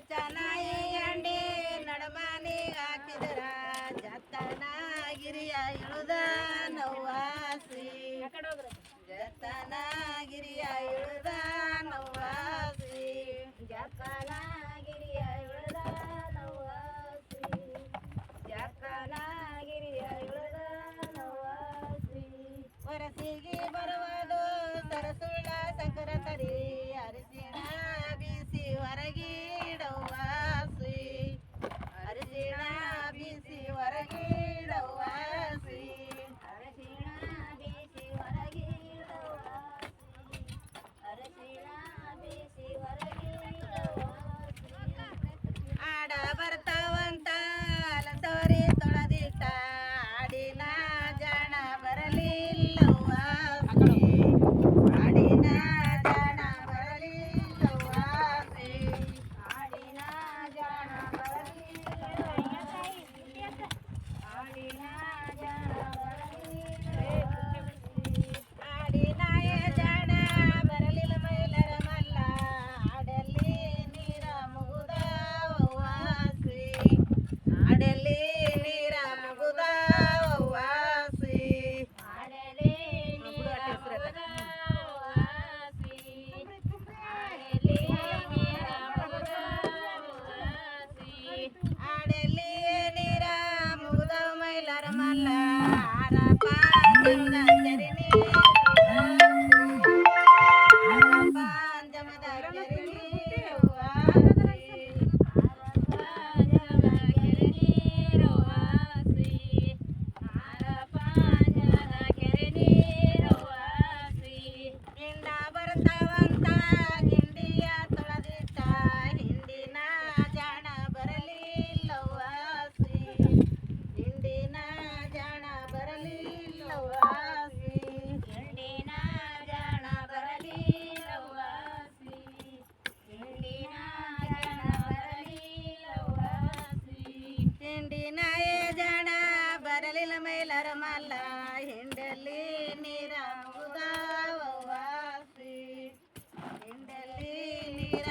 ಚೆನ್ನಾಗಿ ಅಂಡಿ ನಡಮಾನಿ ಹಾಕಿದರ ಜತನಗಿರಿಯ ಇಳುದ ನವ್ವಾಸಿ ಜತನಗಿರಿಯ ಇಳುದ ನವ್ವಾಸಿ ಜತನಗಿರಿಯ ಇಳುದ ನವ್ವಾಸಿ ಜತನಗಿರಿಯ ಇಳುದ ನವ್ವಾಸಿ ವರಸಿಗೆ ಬರುವುದು ಸರಸುಳ್ಳ ಸಂಕರ ತರಿ ಅರಿಸಿಣ ಬೀಸಿ ಹೊರಗಿಡವಾಸಿ ಅರಿಸಿಣ ಬೀಸಿ ಹೊರಗಿಡವಾಸಿ ಅರಿಸಿಣ ಬೀಸಿ ಹೊರಗಿಡವಾಸಿ ಅರಿಸಿಣ ಬೀಸಿ ಹೊರಗಿಡವಾಸಿ ಆಡ ಬರ್ತಾವಂತ ಅಲಸೋರಿ ತೊಳೆದಿಟ್ಟ ಆಡಿನ ಜಾಣ ಬರಲಿಲ್ಲವಾಸಿ ಆಡಿನ ಜಾಣ ಬರಲಿಲ್ಲವಾಸಿ ಆಡಿನ ಜಾಣ ಬರಲಿಲ್ಲವಾಸಿ ಆಡಿನ ಜಾಣ ಬರಲಿಲ್ಲವಾಸಿ ಆಡಿನಾಯ ಜಾಣ ಬರಲಿಲ್ಲ ಮೈಲರ ಮಲ್ಲ ಆಡಲ್ಲಿ ನೀರ ಮುಗುದವಾಸಿ ಆಡಲ್ಲಿ ನೀರ ಮುಗುದವಾಸಿ ಆಡಲಿ ನೀರ ಮುಗುದವಾಸಿ ಆಡಲಿ ನೀರ ಮುಗುದವಾಸಿ ಆಡಲಿ ನೀರ ಮುಗುದ ಮೈಲರ ಮಲ್ಲ ಆರಪ್ಪ ಜಮದ ಚರಿನಿ ಆರಪ್ಪ ಜಮದ ಚರಿನಿ ಹಿಂಡ ಬರ್ತಾವಂತ ಗಿಂಡಿಯ ತೊಳೆದಿಟ್ಟ ಹಿಂಡಿನ ಜಾಣ ಬರಲಿಲ್ಲವಾಸಿ ಹಿಂಡಿನ ಜಾಣ ಬರಲಿಲ್ಲವಾಸಿ ಹಿಂಡಿನ ಜಾಣ ಬರಲಿಲ್ಲವಾಸಿ ಹಿಂಡಿನ ಜಾಣ ಬರಲಿಲ್ಲವಾಸಿ ಹಿಂಡಿನ ಜಾಣ ಬರಲಿಲ್ಲ ಮೈಲರ ಮಲ್ಲ ಹಿಂಡಲ್ಲಿ ನೀರ ಮುಗುದವಾಸಿ ಹಿಂಡಲ್ಲಿ ನೀರ